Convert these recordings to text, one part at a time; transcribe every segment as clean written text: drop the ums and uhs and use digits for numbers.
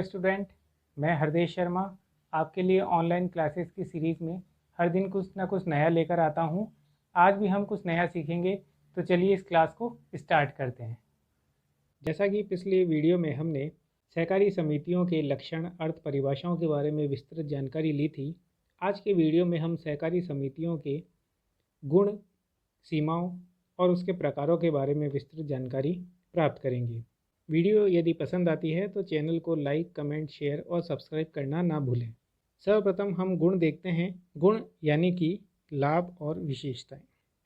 Student, मैं हरदेश शर्मा आपके लिए ऑनलाइन क्लासेस की सीरीज़ में हर दिन कुछ ना कुछ नया लेकर आता हूँ। आज भी हम कुछ नया सीखेंगे, तो चलिए इस क्लास को स्टार्ट करते हैं। जैसा कि पिछली वीडियो में हमने सहकारी समितियों के लक्षण, अर्थ, परिभाषाओं के बारे में विस्तृत जानकारी ली थी। आज के वीडियो में हम सहकारी समितियों के गुण, सीमाओं और उसके प्रकारों के बारे में विस्तृत जानकारी प्राप्त करेंगे। वीडियो यदि पसंद आती है तो चैनल को लाइक, कमेंट, शेयर और सब्सक्राइब करना ना भूलें। सर्वप्रथम हम गुण देखते हैं। गुण यानी कि लाभ और विशेषताएं।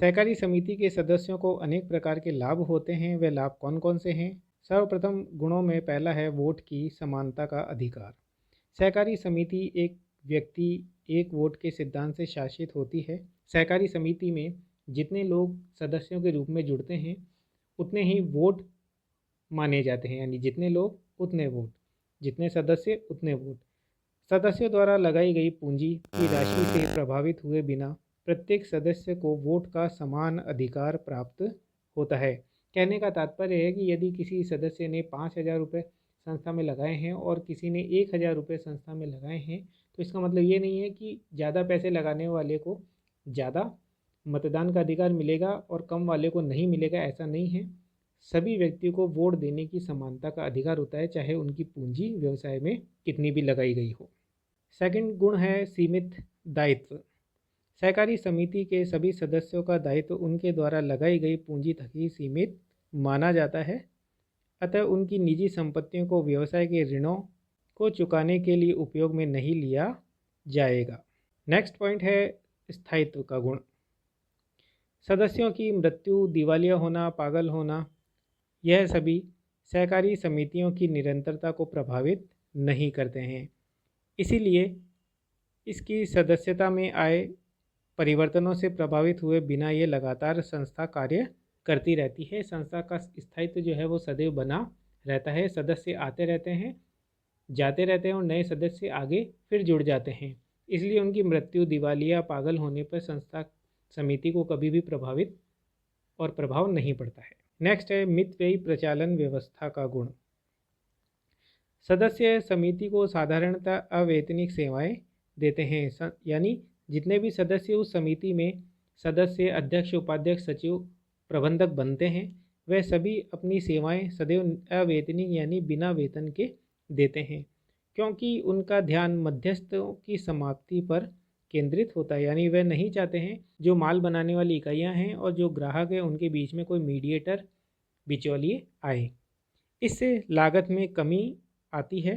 सहकारी समिति के सदस्यों को अनेक प्रकार के लाभ होते हैं। वे लाभ कौन कौन से हैं? सर्वप्रथम गुणों में पहला है वोट की समानता का अधिकार। सहकारी समिति एक व्यक्ति एक वोट के सिद्धांत से शासित होती है। सहकारी समिति में जितने लोग सदस्यों के रूप में जुड़ते हैं उतने ही वोट माने जाते हैं, यानी जितने लोग उतने वोट, जितने सदस्य उतने वोट। सदस्यों द्वारा लगाई गई पूंजी की राशि से प्रभावित हुए बिना प्रत्येक सदस्य को वोट का समान अधिकार प्राप्त होता है। कहने का तात्पर्य है कि यदि किसी सदस्य ने 5,000 रुपये संस्था में लगाए हैं और किसी ने 1,000 रुपये संस्था में लगाए हैं, तो इसका मतलब ये नहीं है कि ज़्यादा पैसे लगाने वाले को ज़्यादा मतदान का अधिकार मिलेगा और कम वाले को नहीं मिलेगा, ऐसा नहीं है। सभी व्यक्तियों को वोट देने की समानता का अधिकार होता है, चाहे उनकी पूंजी व्यवसाय में कितनी भी लगाई गई हो। सेकंड गुण है सीमित दायित्व। सहकारी समिति के सभी सदस्यों का दायित्व उनके द्वारा लगाई गई पूंजी तक ही सीमित माना जाता है। अतः उनकी निजी संपत्तियों को व्यवसाय के ऋणों को चुकाने के लिए उपयोग में नहीं लिया जाएगा। नेक्स्ट पॉइंट है स्थायित्व का गुण। सदस्यों की मृत्यु, दिवालिया होना, पागल होना, यह सभी सहकारी समितियों की निरंतरता को प्रभावित नहीं करते हैं। इसीलिए इसकी सदस्यता में आए परिवर्तनों से प्रभावित हुए बिना ये लगातार संस्था कार्य करती रहती है। संस्था का स्थायित्व जो है वो सदैव बना रहता है। सदस्य आते रहते हैं, जाते रहते हैं और नए सदस्य आगे फिर जुड़ जाते हैं। इसलिए उनकी मृत्यु, दिवालिया, पागल होने पर संस्था समिति को कभी भी प्रभावित और प्रभाव नहीं पड़ता है। नेक्स्ट है मितव्ययी प्रचालन व्यवस्था का गुण। सदस्य समिति को साधारणतः अवैतनिक सेवाएं देते हैं, यानी जितने भी सदस्य उस समिति में सदस्य, अध्यक्ष, उपाध्यक्ष, सचिव, प्रबंधक बनते हैं, वह सभी अपनी सेवाएं सदैव अवैतनिक यानी बिना वेतन के देते हैं, क्योंकि उनका ध्यान मध्यस्थों की समाप्ति पर केंद्रित होता है। यानी वह नहीं चाहते हैं जो माल बनाने वाली इकाइयां हैं और जो ग्राहक हैं उनके बीच में कोई मीडिएटर, बिचौलिए आए। इससे लागत में कमी आती है।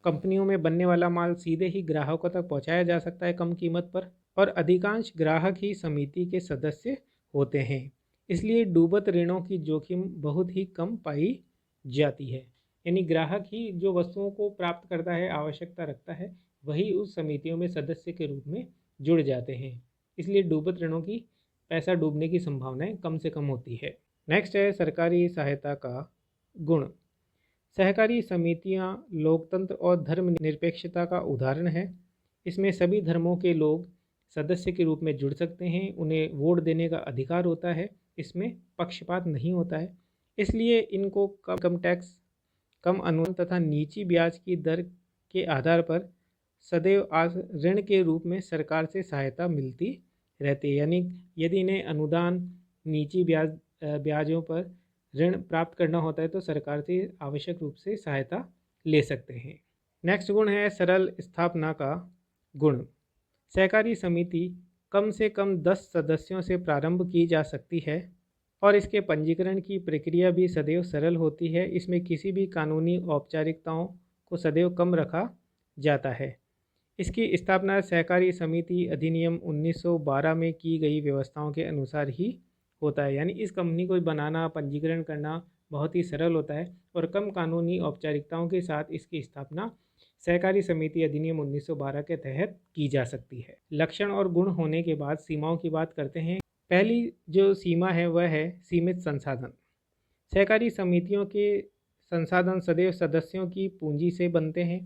कंपनियों में बनने वाला माल सीधे ही ग्राहकों तक पहुंचाया जा सकता है कम कीमत पर, और अधिकांश ग्राहक ही समिति के सदस्य होते हैं। इसलिए डूबत ऋणों की जोखिम बहुत ही कम पाई जाती है। यानी ग्राहक ही जो वस्तुओं को प्राप्त करता है, आवश्यकता रखता है, वही उस समितियों में सदस्य के रूप में जुड़ जाते हैं। इसलिए डूबत ऋणों की पैसा डूबने की संभावनाएं कम से कम होती है। नेक्स्ट है सरकारी सहायता का गुण। सहकारी समितियां लोकतंत्र और धर्मनिरपेक्षता का उदाहरण है। इसमें सभी धर्मों के लोग सदस्य के रूप में जुड़ सकते हैं। उन्हें वोट देने का अधिकार होता है। इसमें पक्षपात नहीं होता है। इसलिए इनको कम टैक्स, कम अनुदान तथा नीची ब्याज की दर के आधार पर सदैव ऋण के रूप में सरकार से सहायता मिलती रहती है। यानी यदि इन्हें अनुदान, नीची ब्याजों पर ऋण प्राप्त करना होता है तो सरकार से आवश्यक रूप से सहायता ले सकते हैं। नेक्स्ट गुण है सरल स्थापना का गुण। सहकारी समिति कम से कम 10 सदस्यों से प्रारंभ की जा सकती है और इसके पंजीकरण की प्रक्रिया भी सदैव सरल होती है। इसमें किसी भी कानूनी औपचारिकताओं को सदैव कम रखा जाता है। इसकी स्थापना सहकारी समिति अधिनियम 1912 में की गई व्यवस्थाओं के अनुसार ही होता है। यानी इस कंपनी को बनाना, पंजीकरण करना बहुत ही सरल होता है और कम कानूनी औपचारिकताओं के साथ इसकी स्थापना सहकारी समिति अधिनियम 1912 के तहत की जा सकती है। लक्षण और गुण होने के बाद सीमाओं की बात करते हैं। पहली जो सीमा है वह है सीमित संसाधन। सहकारी समितियों के संसाधन सदैव सदस्यों की पूंजी से बनते हैं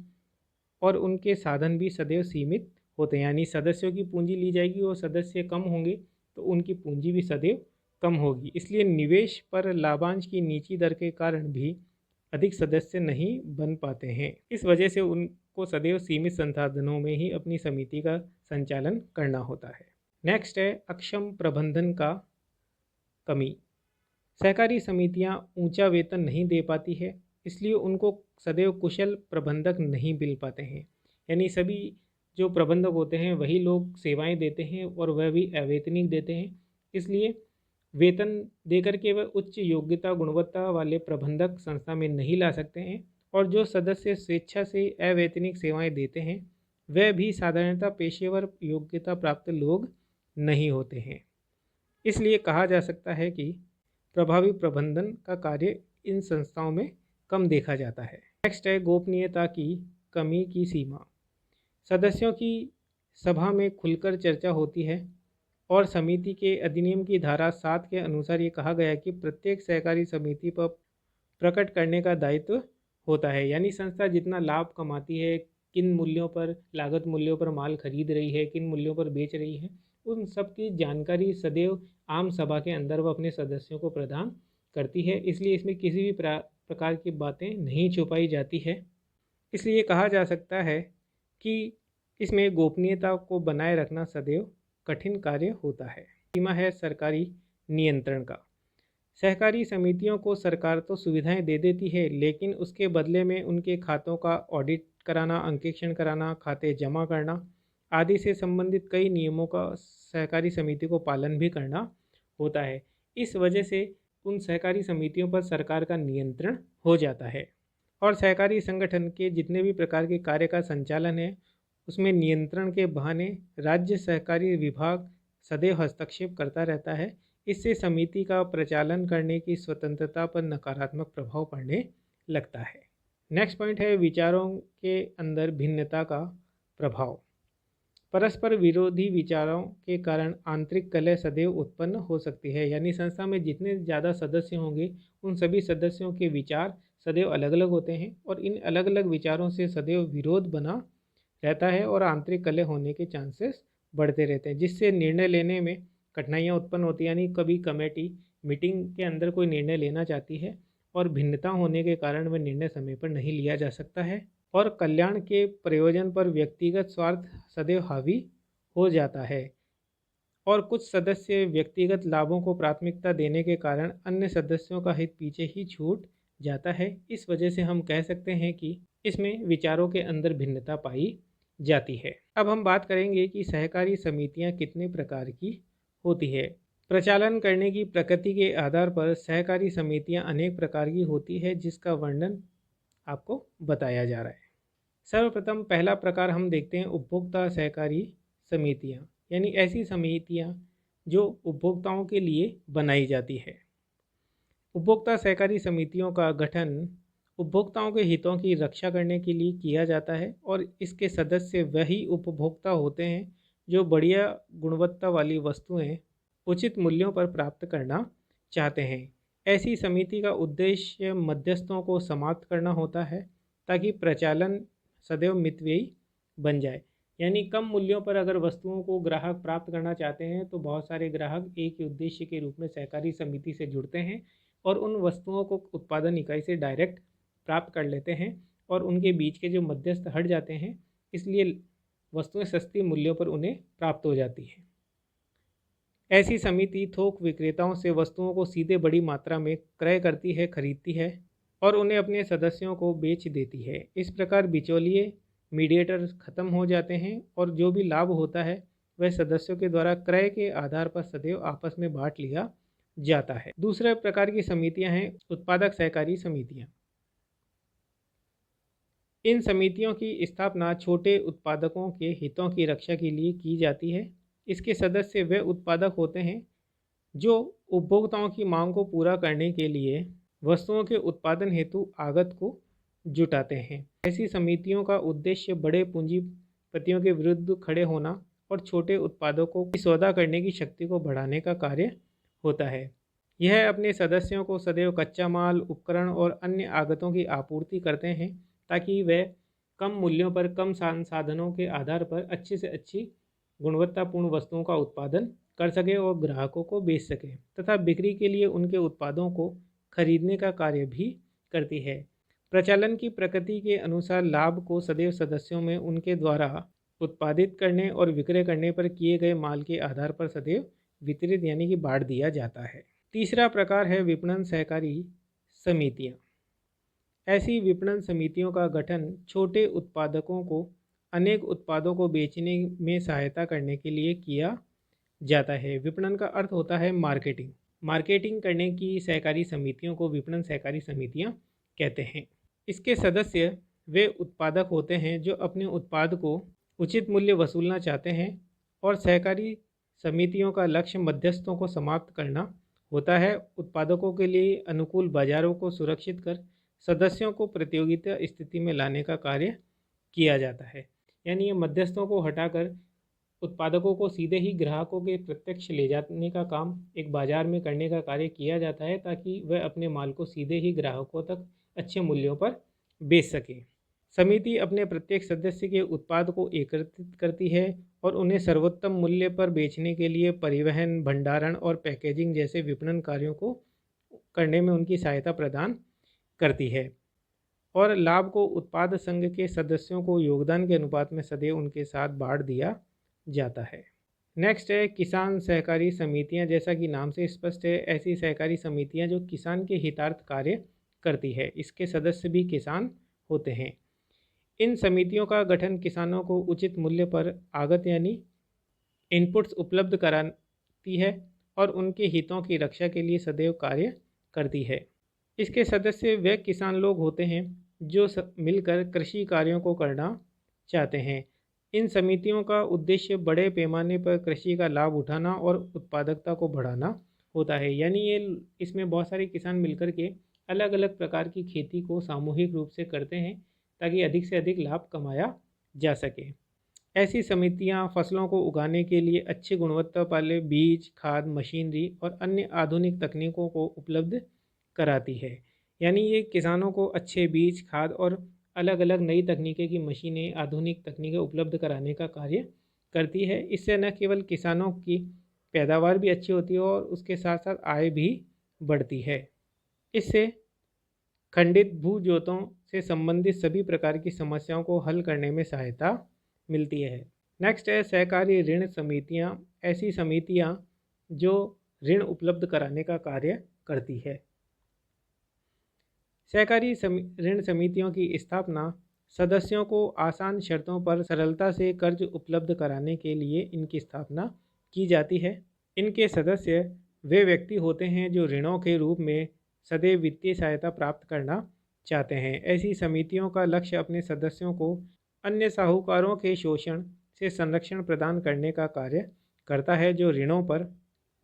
और उनके साधन भी सदैव सीमित होते हैं। यानी सदस्यों की पूंजी ली जाएगी और सदस्य कम होंगे तो उनकी पूंजी भी सदैव कम होगी। इसलिए निवेश पर लाभांश की नीची दर के कारण भी अधिक सदस्य नहीं बन पाते हैं। इस वजह से उनको सदैव सीमित संसाधनों में ही अपनी समिति का संचालन करना होता है। नेक्स्ट है अक्षम प्रबंधन का कमी। सहकारी समितियां ऊंचा वेतन नहीं दे पाती है, इसलिए उनको सदैव कुशल प्रबंधक नहीं मिल पाते हैं। यानी सभी जो प्रबंधक होते हैं वही लोग सेवाएं देते हैं और वह भी अवैतनिक देते हैं, इसलिए वेतन देकर के वह उच्च योग्यता गुणवत्ता वाले प्रबंधक संस्था में नहीं ला सकते हैं। और जो सदस्य स्वेच्छा से अवैतनिक सेवाएं देते हैं वह भी साधारणतः पेशेवर योग्यता प्राप्त लोग नहीं होते हैं। इसलिए कहा जा सकता है कि प्रभावी प्रबंधन का कार्य इन संस्थाओं में कम देखा जाता है। नेक्स्ट है गोपनीयता की कमी की सीमा। सदस्यों की सभा में खुलकर चर्चा होती है और समिति के अधिनियम की धारा 7 के अनुसार ये कहा गया है कि प्रत्येक सहकारी समिति पर प्रकट करने का दायित्व होता है। यानी संस्था जितना लाभ कमाती है, किन मूल्यों पर, लागत मूल्यों पर माल खरीद रही है, किन मूल्यों पर बेच रही है, उन सब की जानकारी सदैव आम सभा के अंदर वह अपने सदस्यों को प्रदान करती है। इसलिए इसमें किसी भी प्रकार की बातें नहीं छुपाई जाती है। इसलिए कहा जा सकता है कि इसमें गोपनीयता को बनाए रखना सदैव कठिन कार्य होता है। सीमा है सरकारी नियंत्रण का। सहकारी समितियों को सरकार तो सुविधाएं दे देती है, लेकिन उसके बदले में उनके खातों का ऑडिट कराना, अंकेक्षण कराना, खाते जमा करना आदि से संबंधित कई नियमों का सहकारी समिति को पालन भी करना होता है। इस वजह से उन सहकारी समितियों पर सरकार का नियंत्रण हो जाता है और सहकारी संगठन के जितने भी प्रकार के कार्य का संचालन है उसमें नियंत्रण के बहाने राज्य सहकारी विभाग सदैव हस्तक्षेप करता रहता है। इससे समिति का प्रचालन करने की स्वतंत्रता पर नकारात्मक प्रभाव पड़ने लगता है। नेक्स्ट पॉइंट है विचारों के अंदर भिन्नता का प्रभाव। परस्पर विरोधी विचारों के कारण आंतरिक कलह सदैव उत्पन्न हो सकती है। यानी संस्था में जितने ज़्यादा सदस्य होंगे उन सभी सदस्यों के विचार सदैव अलग अलग होते हैं और इन अलग अलग विचारों से सदैव विरोध बना रहता है और आंतरिक कलह होने के चांसेस बढ़ते रहते हैं, जिससे निर्णय लेने में कठिनाइयाँ उत्पन्न होती हैं। यानी कभी कमेटी मीटिंग के अंदर कोई निर्णय लेना चाहती है और भिन्नता होने के कारण वह निर्णय समय पर नहीं लिया जा सकता है और कल्याण के प्रयोजन पर व्यक्तिगत स्वार्थ सदैव हावी हो जाता है और कुछ सदस्य व्यक्तिगत लाभों को प्राथमिकता देने के कारण अन्य सदस्यों का हित पीछे ही छूट जाता है। इस वजह से हम कह सकते हैं कि इसमें विचारों के अंदर भिन्नता पाई जाती है। अब हम बात करेंगे कि सहकारी समितियां कितने प्रकार की होती है। प्रचालन करने की प्रकृति के आधार पर सहकारी समितियां अनेक प्रकार की होती है, जिसका वर्णन आपको बताया जा रहा है। सर्वप्रथम पहला प्रकार हम देखते हैं उपभोक्ता सहकारी समितियां, यानी ऐसी समितियां जो उपभोक्ताओं के लिए बनाई जाती है। उपभोक्ता सहकारी समितियों का गठन उपभोक्ताओं के हितों की रक्षा करने के लिए किया जाता है और इसके सदस्य वही उपभोक्ता होते हैं जो बढ़िया गुणवत्ता वाली वस्तुएं उचित मूल्यों पर प्राप्त करना चाहते हैं। ऐसी समिति का उद्देश्य मध्यस्थों को समाप्त करना होता है ताकि प्रचालन सदैव मितव्ययी बन जाए। यानी कम मूल्यों पर अगर वस्तुओं को ग्राहक प्राप्त करना चाहते हैं तो बहुत सारे ग्राहक एक ही उद्देश्य के रूप में सहकारी समिति से जुड़ते हैं और उन वस्तुओं को उत्पादन इकाई से डायरेक्ट प्राप्त कर लेते हैं और उनके बीच के जो मध्यस्थ हट जाते हैं, इसलिए वस्तुएं सस्ती मूल्यों पर उन्हें प्राप्त हो जाती हैं। ऐसी समिति थोक विक्रेताओं से वस्तुओं को सीधे बड़ी मात्रा में क्रय करती है, खरीदती है और उन्हें अपने सदस्यों को बेच देती है। इस प्रकार बिचौलिए मीडिएटर खत्म हो जाते हैं और जो भी लाभ होता है वह सदस्यों के द्वारा क्रय के आधार पर सदैव आपस में बांट लिया जाता है। दूसरे प्रकार की समितियां हैं उत्पादक सहकारी समितियां। इन समितियों की स्थापना छोटे उत्पादकों के हितों की रक्षा के लिए की जाती है। इसके सदस्य वे उत्पादक होते हैं जो उपभोक्ताओं की मांग को पूरा करने के लिए वस्तुओं के उत्पादन हेतु आगत को जुटाते हैं। ऐसी समितियों का उद्देश्य बड़े पूंजीपतियों के विरुद्ध खड़े होना और छोटे उत्पादकों की सौदा करने की शक्ति को बढ़ाने का कार्य होता है। यह अपने सदस्यों को सदैव कच्चा माल, उपकरण और अन्य आगतों की आपूर्ति करते हैं ताकि वे कम मूल्यों पर कम संसाधनों के आधार पर अच्छी से अच्छी गुणवत्तापूर्ण वस्तुओं का उत्पादन कर सके और ग्राहकों को बेच सके तथा बिक्री के लिए उनके उत्पादों को खरीदने का कार्य भी करती है। प्रचालन की प्रकृति के अनुसार लाभ को सदैव सदस्यों में उनके द्वारा उत्पादित करने और विक्रय करने पर किए गए माल के आधार पर सदैव वितरित यानी कि बांट दिया जाता है। तीसरा प्रकार है विपणन सहकारी समितियां। ऐसी विपणन समितियों का गठन छोटे उत्पादकों को अनेक उत्पादों को बेचने में सहायता करने के लिए किया जाता है। विपणन का अर्थ होता है मार्केटिंग। मार्केटिंग करने की सहकारी समितियों को विपणन सहकारी समितियां कहते हैं। इसके सदस्य वे उत्पादक होते हैं जो अपने उत्पाद को उचित मूल्य वसूलना चाहते हैं और सहकारी समितियों का लक्ष्य मध्यस्थों को समाप्त करना होता है। उत्पादकों के लिए अनुकूल बाजारों को सुरक्षित कर सदस्यों को प्रतियोगिता स्थिति में लाने का कार्य किया जाता है। यानी ये मध्यस्थों को हटाकर उत्पादकों को सीधे ही ग्राहकों के प्रत्यक्ष ले जाने का काम एक बाजार में करने का कार्य किया जाता है, ताकि वह अपने माल को सीधे ही ग्राहकों तक अच्छे मूल्यों पर बेच सके। समिति अपने प्रत्येक सदस्य के उत्पाद को एकत्रित करती है और उन्हें सर्वोत्तम मूल्य पर बेचने के लिए परिवहन, भंडारण और पैकेजिंग जैसे विपणन कार्यों को करने में उनकी सहायता प्रदान करती है और लाभ को उत्पाद संघ के सदस्यों को योगदान के अनुपात में सदैव उनके साथ बांट दिया जाता है। नेक्स्ट है किसान सहकारी समितियां। जैसा कि नाम से स्पष्ट है, ऐसी सहकारी समितियां जो किसान के हितार्थ कार्य करती है। इसके सदस्य भी किसान होते हैं। इन समितियों का गठन किसानों को उचित मूल्य पर आगत यानी इनपुट्स उपलब्ध कराती है और उनके हितों की रक्षा के लिए सदैव कार्य करती है। इसके सदस्य वे किसान लोग होते हैं जो मिलकर कृषि कार्यों को करना चाहते हैं। इन समितियों का उद्देश्य बड़े पैमाने पर कृषि का लाभ उठाना और उत्पादकता को बढ़ाना होता है। यानी ये इसमें बहुत सारे किसान मिलकर के अलग अलग प्रकार की खेती को सामूहिक रूप से करते हैं ताकि अधिक से अधिक लाभ कमाया जा सके। ऐसी समितियां फसलों को उगाने के लिए अच्छी गुणवत्ता वाले बीज, खाद, मशीनरी और अन्य आधुनिक तकनीकों को उपलब्ध कराती है। यानी ये किसानों को अच्छे बीज, खाद और अलग अलग नई तकनीकें की मशीनें, आधुनिक तकनीकें उपलब्ध कराने का कार्य करती है। इससे न केवल किसानों की पैदावार भी अच्छी होती है और उसके साथ साथ आय भी बढ़ती है। इससे खंडित भू जोतों से संबंधित सभी प्रकार की समस्याओं को हल करने में सहायता मिलती है। नेक्स्ट है सहकारी ऋण समितियां। ऐसी समितियां जो ऋण उपलब्ध कराने का कार्य करती है। सहकारी ऋण समितियों की स्थापना सदस्यों को आसान शर्तों पर सरलता से कर्ज उपलब्ध कराने के लिए इनकी स्थापना की जाती है। इनके सदस्य वे व्यक्ति होते हैं जो ऋणों के रूप में सदैव वित्तीय सहायता प्राप्त करना चाहते हैं। ऐसी समितियों का लक्ष्य अपने सदस्यों को अन्य साहूकारों के शोषण से संरक्षण प्रदान करने का कार्य करता है, जो ऋणों पर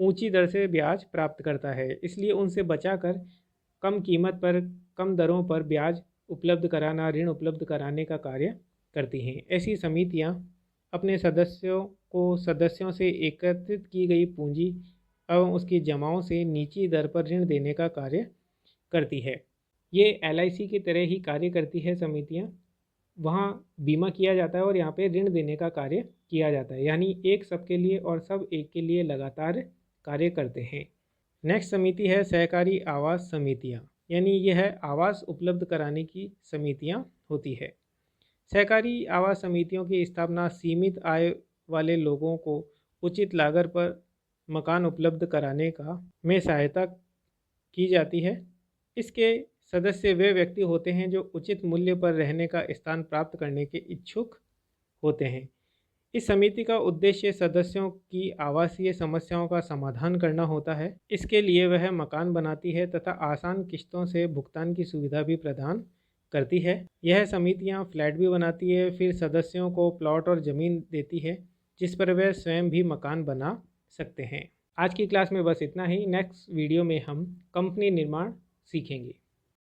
ऊंची दर से ब्याज प्राप्त करता है। इसलिए उनसे बचाकर कम कीमत पर, कम दरों पर ब्याज उपलब्ध कराना, ऋण उपलब्ध कराने का कार्य करती हैं। ऐसी समितियां अपने सदस्यों से एकत्रित की गई पूंजी एवं उसकी जमाओं से नीची दर पर ऋण देने का कार्य करती है। ये LIC की तरह ही कार्य करती है समितियां। वहाँ बीमा किया जाता है और यहाँ पे ऋण देने का कार्य किया जाता है। यानी एक सबके लिए और सब एक के लिए लगातार कार्य करते हैं। नेक्स्ट समिति है सहकारी आवास समितियां। यानी यह है आवास उपलब्ध कराने की समितियां होती है। सहकारी आवास समितियों की स्थापना सीमित आय वाले लोगों को उचित लागत पर मकान उपलब्ध कराने का में सहायता की जाती है। इसके सदस्य वे व्यक्ति होते हैं जो उचित मूल्य पर रहने का स्थान प्राप्त करने के इच्छुक होते हैं। इस समिति का उद्देश्य सदस्यों की आवासीय समस्याओं का समाधान करना होता है। इसके लिए वह मकान बनाती है तथा आसान किस्तों से भुगतान की सुविधा भी प्रदान करती है। यह समितियां फ्लैट भी बनाती है, फिर सदस्यों को प्लॉट और ज़मीन देती है जिस पर वह स्वयं भी मकान बना सकते हैं। आज की क्लास में बस इतना ही। नेक्स्ट वीडियो में हम कंपनी निर्माण सीखेंगे।